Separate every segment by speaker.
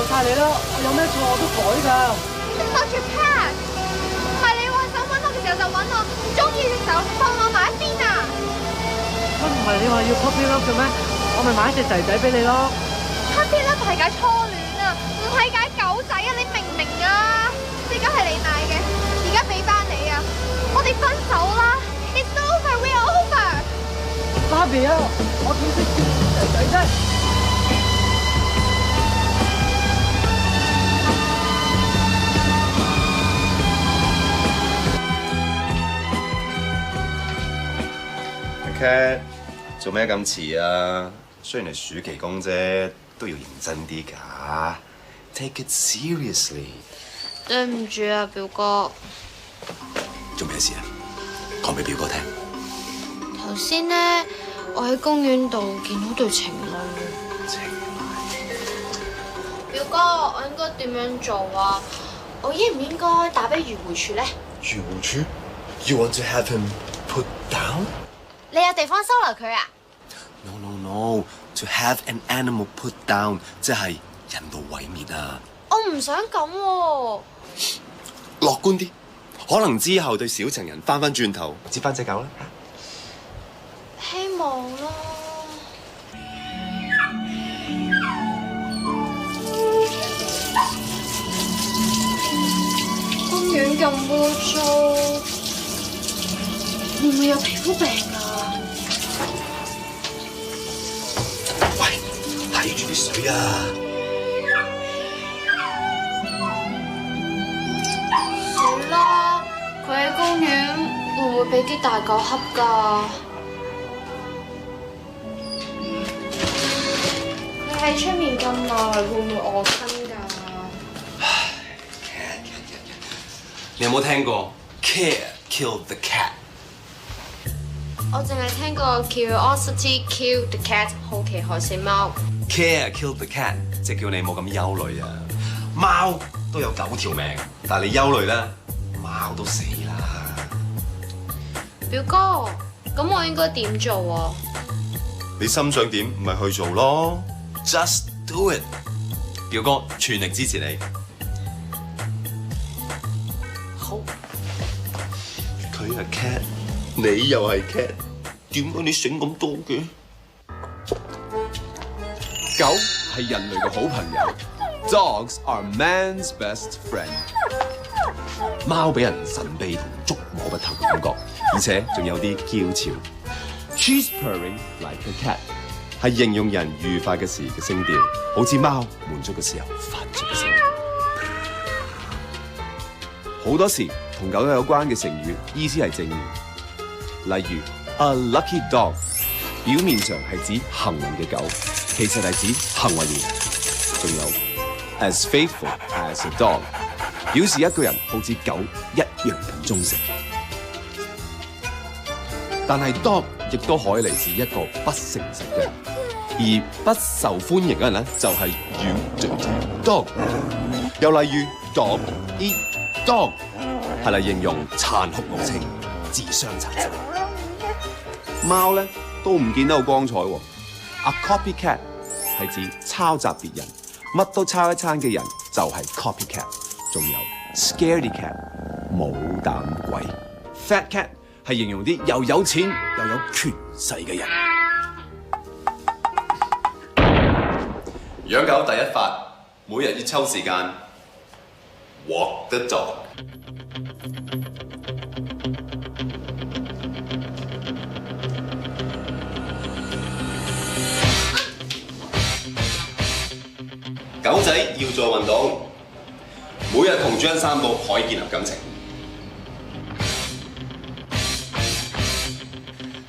Speaker 1: 晒你啦，我有咩錯我都改㗎。
Speaker 2: Not your cat，唔係你話想揾我嘅時候就揾我，唔中意嘅時候放我埋一邊啊！
Speaker 1: 乜唔係你話要 puppy love 嘅咩？我咪買一隻仔仔俾你咯。
Speaker 2: Puppy love 係解初戀啊，唔係解狗仔啊！你明唔明啊？呢家係你買嘅，而家俾翻你啊！我哋分手啦 ！It's over, we're over。
Speaker 1: 媽咪啊，我點識仔仔啫？Cat，
Speaker 3: 做咩咁遲啊？雖然係暑期工啫，都要認真啲㗎。Take it seriously。
Speaker 2: 對唔住啊，表哥。
Speaker 3: 做咩事啊？講俾表哥聽。
Speaker 2: 頭先呢，我喺公園度見到對情侶。
Speaker 3: 情侶？
Speaker 2: 表哥，我應該點樣做啊？我應唔應該打俾漁護處呢？
Speaker 3: 漁護處 ？You want to have him put down？
Speaker 2: 你有地方收留佢啊
Speaker 3: ？No. To have an animal put down， 即係人道毀滅啊！
Speaker 2: 我唔想咁喎。
Speaker 3: 樂觀啲，可能之後對小情人翻轉頭接翻隻狗啦。
Speaker 2: 希望啦。公園咁污糟，會唔會有皮膚病啊？
Speaker 3: 喂，睇住啲水啊！
Speaker 2: 死啦！佢喺公園會唔會俾啲大狗恰㗎？佢喺出面咁耐，會唔會餓親㗎？
Speaker 3: 你有冇聽過 Care killed the cat？
Speaker 2: 我淨係聽過 Curiosity killed the cat， 好奇害死貓。
Speaker 3: Care killed the cat， 即係叫你冇咁憂慮啊！貓都有9條命，但係你憂慮咧，貓都死啦。
Speaker 2: 表哥，咁我應該點做啊？
Speaker 3: 你心想點，咪去做咯。Just do it。表哥全力支持你。
Speaker 2: 好。
Speaker 3: 佢係 cat， 你又係 cat， 點解你醒咁多嘅？
Speaker 4: 狗係人類嘅好朋友 ，Dogs are man's best friend。貓俾人神秘同捉摸不透嘅感覺，而且仲有啲嬌俏。She's purring like a cat， 係形容人愉快嘅時嘅聲調，好似貓滿足嘅時候發出嘅聲音。好多時同狗有關嘅成語，意思係正面，例如 a lucky dog， 表面上係指幸運嘅狗。其實係指幸運兒，仲有 as faithful as a dog， 表示一個人好似狗一樣咁忠誠。但係 dog 亦都可以嚟自一個不誠實嘅人，而不受歡迎嘅人咧就係 you dirty dog。又例如 dog eat dog 係嚟形容殘酷無情、自相殘殺。貓咧都唔見得好光彩喎。A copycat 係指抄襲別人，乜都抄一餐嘅人就係 copycat。仲有 scaredy cat 冇膽鬼。Fat cat 係形容啲又有錢又有權勢嘅人。
Speaker 3: 養狗第一法，每日要抽時間 walk the dog。狗仔要做運動，每日同主人散步可以建立感情。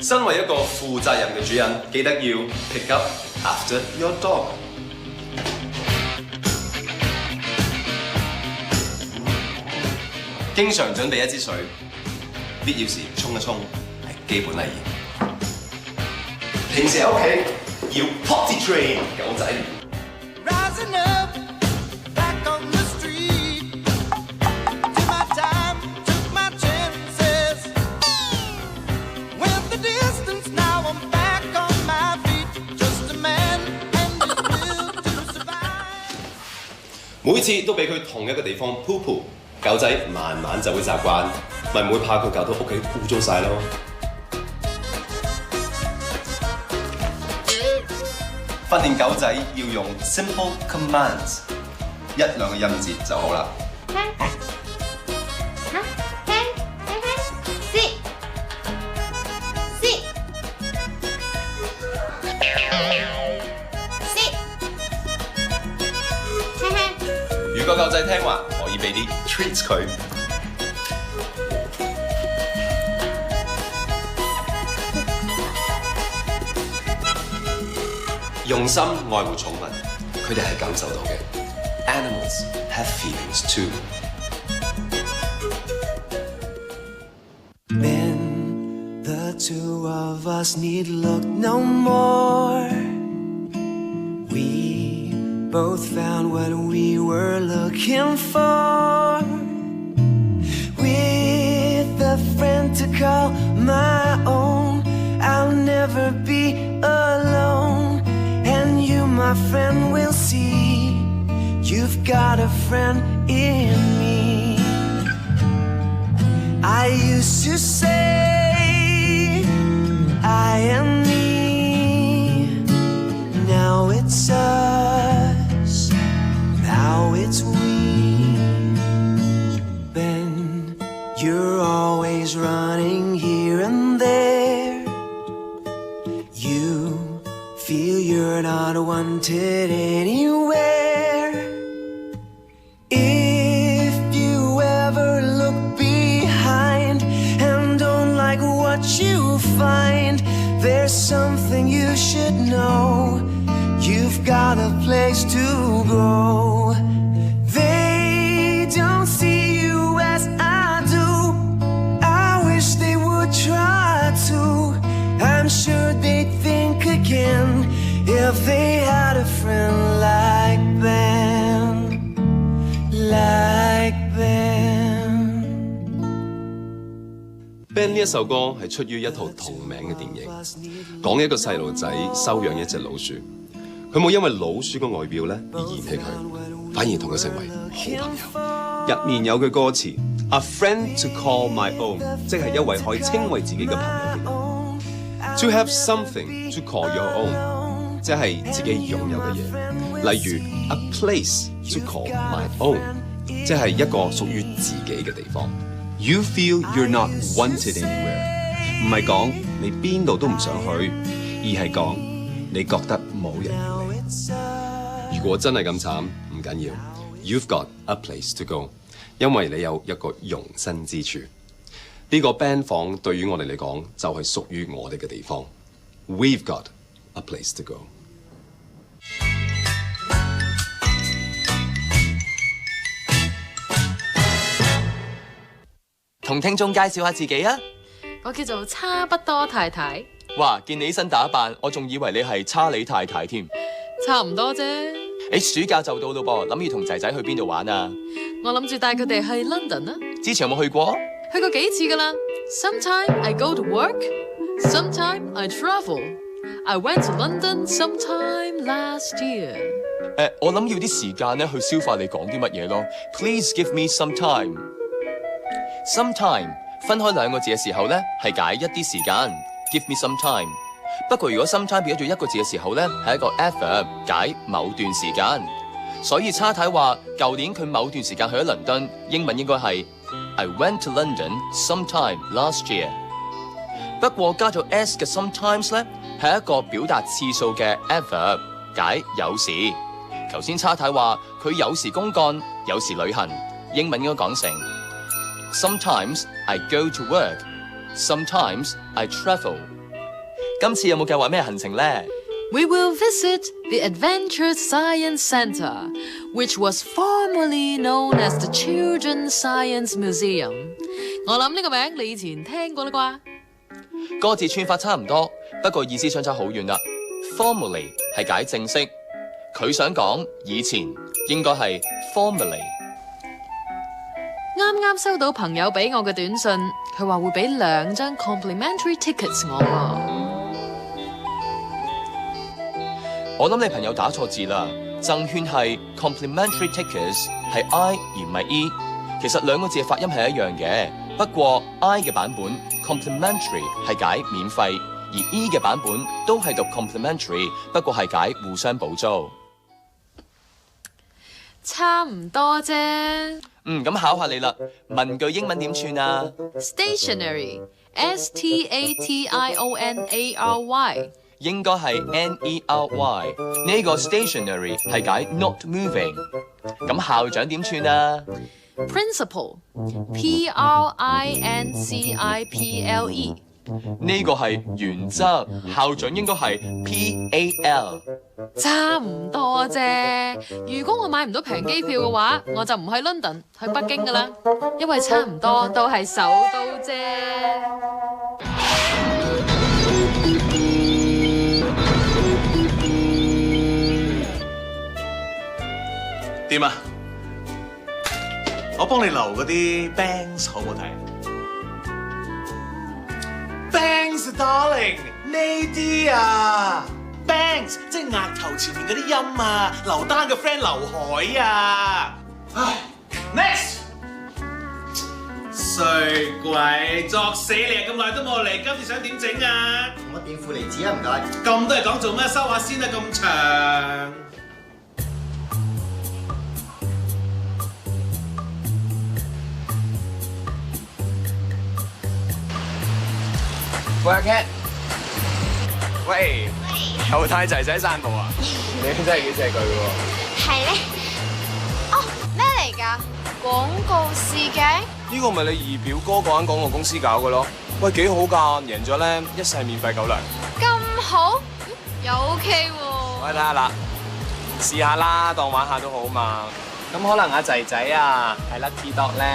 Speaker 3: 身為一個負責任嘅主人，記得要 pick up after your dog。經常準備一支水，必要時沖一沖係基本禮儀。平時喺屋企要 potty train 狗仔。每次都俾佢同一個地方 poo poo， 狗仔慢慢就會習慣，咪唔會怕佢搞到屋企污糟晒咯。訓練狗仔要用 simple commands， 1-2個音節就好啦。如果狗仔聽話，可以俾啲 treats 佢。用心愛護寵物，佢哋係感受到嘅。Animals have feelings too.
Speaker 5: Then the two of us need look no more. We both found what we were looking for. With a friend to call my own, I'll never be alone. And you, my friend, will see you've got a friend in me. I used to say I am me. Now it's us, now it's we. Ben, you're always running here and there. You feel you're not wanted anywhere. If you ever look behind and don't like what you find, there's something you should know. You've got a place to go. They don't see you as I do. I wish they would try to. I'm sure they'd think again if they had a friend like Ben, like Ben.
Speaker 3: Ben 呢一首歌係出於一套同名嘅電影，講一個細路仔收養一隻老鼠，佢冇因為老鼠嘅外表咧而嫌棄佢，反而同佢成為好朋友。入面有句歌詞 A friend to call my own， 即係一位可以稱為自己嘅朋友嘅人。To have something to call your own， 即係自己擁有嘅嘢，例如 a place to call my own， 即係一個屬於自己嘅地方。You feel you're not wanted anywhere， 唔係講你邊度都唔想去，而係講你覺得冇人要你。如果真係咁慘，唔緊要 ，You've got a place to go， 因為你有一個容身之處。呢個 band 房對於我哋嚟講就係屬於我哋嘅地方。We've got a place to go。
Speaker 6: 同聽眾介紹下自己啊！
Speaker 7: 我叫做差不多太太。
Speaker 6: 哇，見你新打扮，我仲以為你係查理太太添。
Speaker 7: 差唔多啫。
Speaker 6: 暑假就到咯噃，諗住同仔仔去邊度玩啊？
Speaker 7: 我諗住帶佢哋去 London 啦。
Speaker 6: 之前有冇去過？
Speaker 7: 去過幾次噶啦。Sometime I go to work, sometime I travel. I went to London sometime last year.
Speaker 6: 我諗要啲時間咧去消化你講啲乜嘢咯。Please give me some time. Sometime 分開兩個字嘅時候咧，係解一啲時間。Give me some time。不過如果 sometime 變咗做一個字嘅時候咧，係一個 adverb 解某段時間。所以叉太話舊年佢某段時間去咗倫敦，英文應該係 I went to London sometime last year。不過加咗 s 嘅 sometimes 咧，係一個表達次數嘅 adverb 解有時。頭先叉太話佢有時公幹，有時旅行，英文應該講成 Sometimes I go to work, sometimes I travel。今次有冇計劃咩行程呢？
Speaker 7: We will visit the Adventure Science Centre, which was formerly known as the Children's Science Museum。我諗呢個名你以前聽過啦啩？
Speaker 6: 歌詞串法差唔多，不過意思相差好遠啦。Formerly 係解正式，佢想講以前應該係 formerly。
Speaker 7: 啱啱收到朋友俾我嘅短信，佢話會俾2張 complimentary tickets 我喎。
Speaker 6: 我諗你朋友打錯字啦，贈券係 complimentary tickets， 係 I 而唔係 E。其實兩個字嘅發音係一樣嘅，不過 I 嘅版本 complimentary 係解免費，而 E 嘅版本都係讀 complimentary， 不過係解互相補足。
Speaker 7: 差唔多啫。
Speaker 6: 咁考下你啦，文句英文點串啊
Speaker 7: Stationary STATIONARY
Speaker 6: 應該係 NERY， 呢個 stationary 係解 not moving。咁校長點串啊
Speaker 7: Principal PRINCIPLE
Speaker 6: 呢個係原則，校長應該係 PAL。
Speaker 7: 差唔多啫。如果我買唔到平機票嘅話，我就唔去 London 去北京噶啦，因為差唔多都係首都啫。
Speaker 8: 點啊？我幫你留嗰啲 bangs 好唔好睇 ？bangs darling 呢啲啊 ，bangs 即係額頭前面嗰啲音啊，劉丹嘅 friend 劉海啊。唉 ，next 衰鬼作死你啊！咁耐都冇嚟，今次想點整啊？
Speaker 9: 我電負離子啊，唔該。
Speaker 8: 咁多嘢講做咩？收下先啦，咁長。
Speaker 10: 喂阿 Cat， 喂，又帶仔仔散步啊？你真係幾錫佢嘅喎。
Speaker 2: 係咧。哦，咩嚟㗎？廣告試鏡？
Speaker 10: 呢個咪你二表哥嗰間廣告公司搞嘅咯。喂，幾好㗎，贏咗咧一世免費狗糧。
Speaker 2: 咁好，又 OK 喎。
Speaker 10: 喂，睇下啦，試下啦，當玩下都好嘛。咁可能阿仔仔啊係 lucky dog 咧。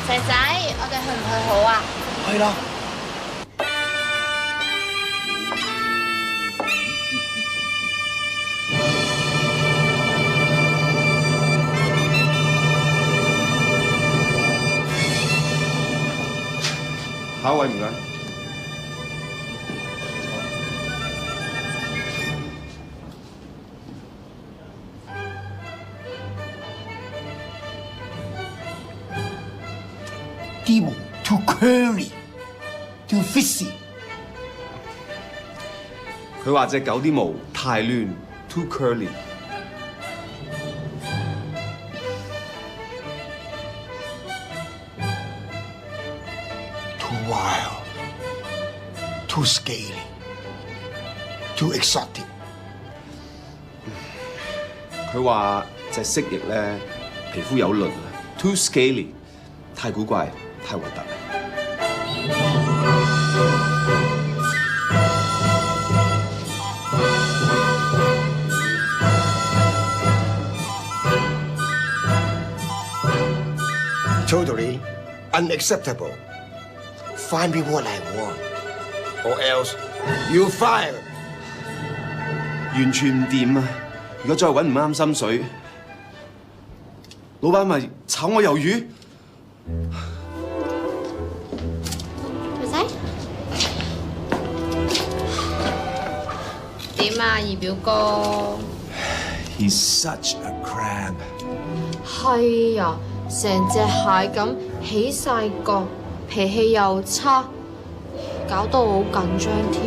Speaker 2: 仔仔，我哋去唔去好啊？
Speaker 10: 去啦。
Speaker 4: 下一位唔該。
Speaker 9: 啲毛 too curly too fizzy。
Speaker 4: 佢話隻狗啲毛太亂 ，too curly。too
Speaker 9: wild too scaly too exotic。
Speaker 4: 佢話隻蜥蜴咧皮膚有鱗 ，too scaly， 太古怪，太核突。
Speaker 9: Totally unacceptable. Find me what I want, or else you fire.
Speaker 4: 完全唔掂啊！如果再揾唔啱心水，老闆咪炒我魷魚。
Speaker 2: 仔仔，點啊，二表哥？
Speaker 4: He's such a crab。
Speaker 2: 係啊，成隻蟹咁起晒角，脾氣又差，搞到我好緊張添。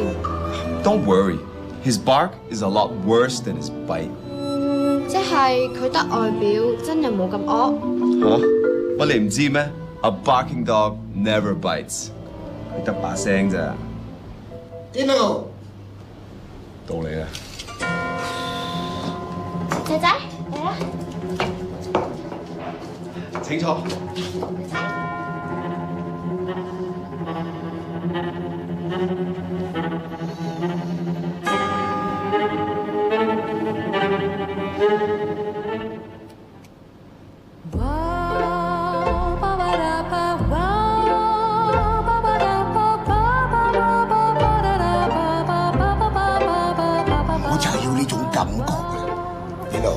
Speaker 4: Don't worry, his bark is a lot worse than his bite。
Speaker 2: 即係佢得外表，真係冇咁惡。
Speaker 4: 乜你唔知咩 ？A barking dog never bites。佢得把聲咋。
Speaker 9: Dino，
Speaker 4: 到你啦。
Speaker 2: 仔仔，嚟啦！
Speaker 4: 請坐。
Speaker 9: 我就係要呢種感覺啊 Dino，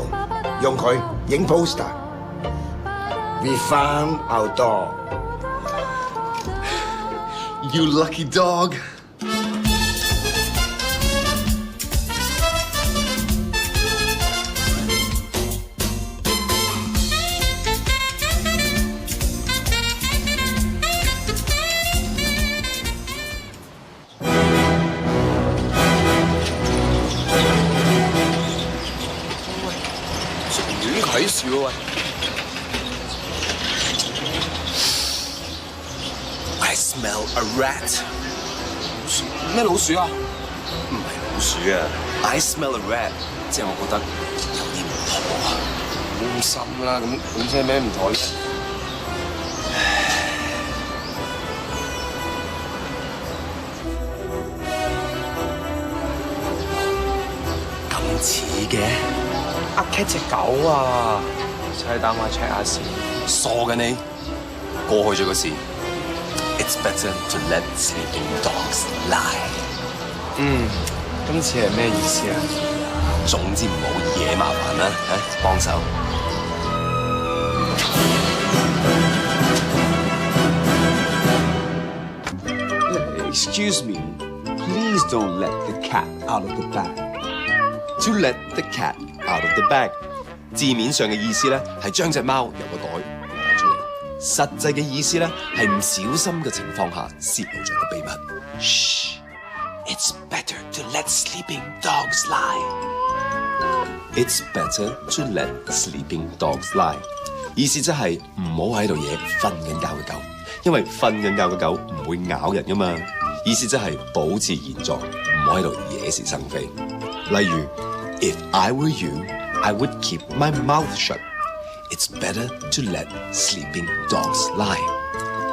Speaker 9: 用佢影 poster。We found our dog.
Speaker 4: You lucky dog。
Speaker 10: 鼠啊喂！
Speaker 3: I smell a rat。
Speaker 10: 咩老鼠啊？
Speaker 3: 唔係老鼠啊 ！I smell a rat，即係我覺得有啲唔妥啊！
Speaker 10: 冇咁深啦，咁即係咩唔妥咧？
Speaker 3: 咁似嘅，
Speaker 10: 阿 Cat 隻狗啊，使等我 check 下先。
Speaker 3: 傻嘅你，過去咗個事。It's better to let sleeping dogs lie。
Speaker 10: 今次係咩意思啊？
Speaker 3: 總之唔好惹麻煩啦，幫手。
Speaker 4: Excuse me, please don't let the cat out of the bag. To let the cat out of the bag，
Speaker 3: 字面上嘅意思咧係將隻貓由個袋攞出嚟，實際嘅意思咧係唔小心嘅情況下泄露咗個秘密。Shh, it's better to let sleeping dogs lie. It's better to let sleeping dogs lie。意思即係唔好喺度惹瞓緊覺嘅狗，因為瞓緊覺嘅狗唔會咬人噶嘛。意思即係保持現狀，唔好喺度惹是生非。例如 ，If I were you, I would keep my mouth shut. It's better to let sleeping dogs lie。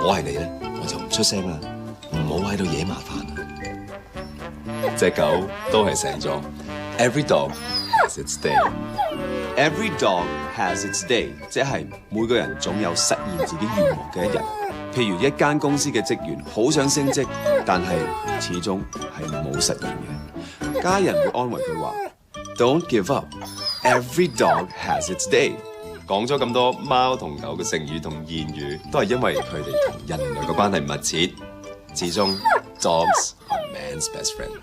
Speaker 3: 我係你咧，我就唔出聲啦，唔好喺度惹麻煩啦。隻狗都係醒咗。Every dog has its day. Every dog has its day， 即係每個人總有實現自己願望嘅一日。譬如一間公司嘅職員好想升職，但係始終係冇實現嘅。家人會安慰佢話 ：Don't give up. Every dog has its day。講咗咁多貓同狗嘅成語同諺語，都係因為佢哋同人類嘅關係密切。始終 dogs are man's best friend。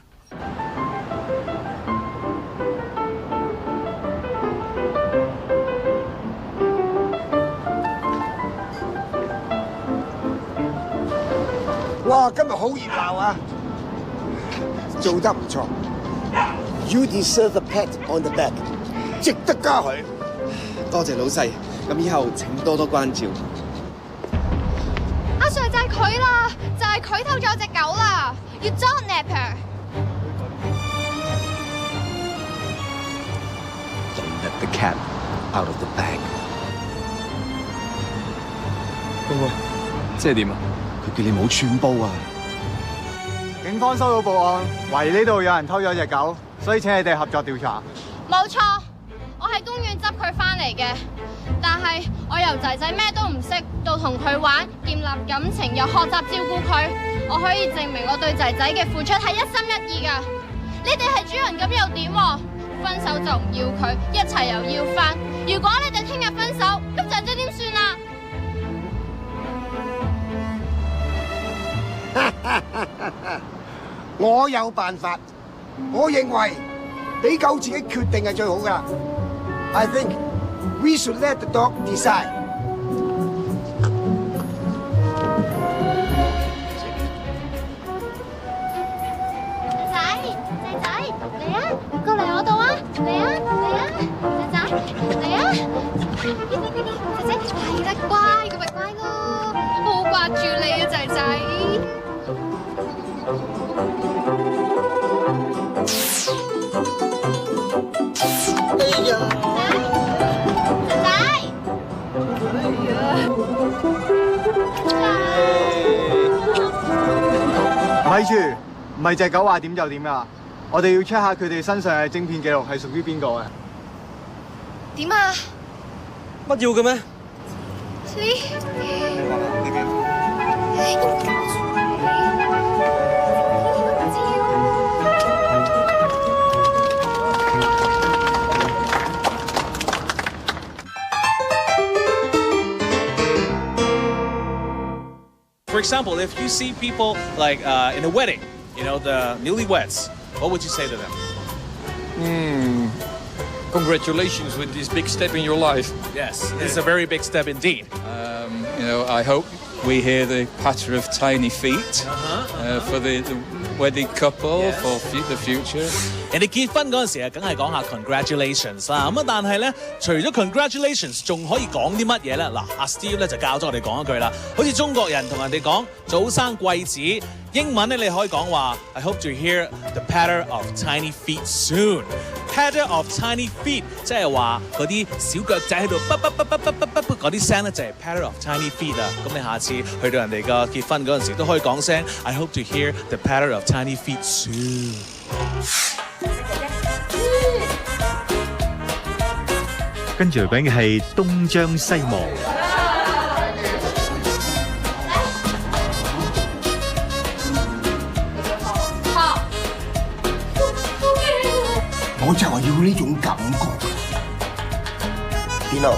Speaker 9: 哇，今日好熱鬧啊！做得唔錯。You deserve a pat on the back， 值得嘉許。
Speaker 10: 多謝老細，咁以後請多多關照。
Speaker 2: 阿 Sir 就係佢啦，就係佢偷咗我隻狗啦，要 dog napper。Don't
Speaker 3: let the cat out of the bag。
Speaker 10: 喂，即係點啊？
Speaker 4: 佢叫你冇串煲啊！
Speaker 11: 警方收到報案，懷疑呢度有人偷咗隻狗，所以請你哋合作調查。
Speaker 2: 冇錯，我喺公園執佢翻嚟嘅，但係我由仔仔咩都唔識，到同佢玩，建立感情，又學習照顧佢，我可以證明我對仔仔嘅付出係一心一意噶。你哋係主人咁又點？分手就唔要佢，一齊又要翻。如果你哋聽日分手，咁仔仔點算啊？
Speaker 9: 我有辦法，我認為俾狗自己決定係最好噶。I think we should let the dog decide。
Speaker 2: 仔仔嚟啊，過嚟我度啊，嚟啊嚟啊，仔仔嚟啊，仔仔係啦，乖咁咪乖咯，我好掛住你啊，仔仔。
Speaker 11: 咪住，唔係隻狗話點就點噶，我哋要 check 下佢哋身上嘅晶片記錄係屬於邊個嘅。
Speaker 2: 點啊？
Speaker 1: 乜要嘅咩？For
Speaker 8: example, if you see people like in a wedding, you know, the newlyweds, what would you say to them?
Speaker 12: Congratulations with this big step in your life.
Speaker 8: Yes, it's a very big step indeed.
Speaker 12: You know, I hope we hear the patter of tiny feet for the wedding couple for the future.
Speaker 8: 人哋結婚嗰陣時啊，梗係講下 congratulations 啦。咁啊，但係咧，除咗 congratulations，仲可以講啲乜嘢咧？嗱，阿 Steve 咧就教咗我哋講一句啦，好似中國人同人哋講早生貴子，英文咧你可以講話 I hope to hear the patter of tiny feet soon。patter of tiny feet 即係話嗰啲小腳仔喺度嗰啲聲咧就係 patter of tiny feet 啊。咁你下次去到人哋嘅結婚嗰陣時都可以講聲 I hope to hear the patter of tiny feet soon。
Speaker 13: 跟住嚟講嘅係東張西望。
Speaker 9: 我就係要呢種感覺。邊度？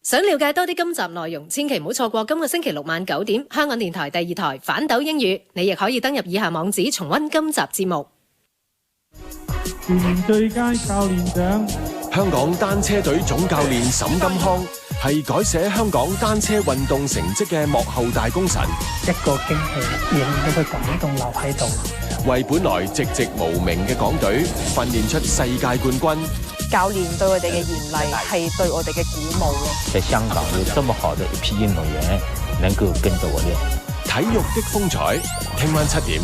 Speaker 14: 想了解多啲今集內容，千祈唔好錯過今個星期六晚9點，香港電台第2台反斗英語。你亦可以登入以下網址重溫今集節目。
Speaker 1: 全年最佳教練獎，
Speaker 4: 香港單車隊總教練沈金康係改寫香港單車運動成績嘅幕後大功臣，
Speaker 1: 一個驚喜令到佢感動留喺度，
Speaker 4: 為本來寂寂無名嘅港隊訓練出世界冠軍。
Speaker 15: 教練對我哋嘅嚴厲係對我哋嘅鼓舞咯。
Speaker 16: 在香港有這麼好的一批運動員能夠跟着我練。
Speaker 4: 體育的風采，聽晚7點。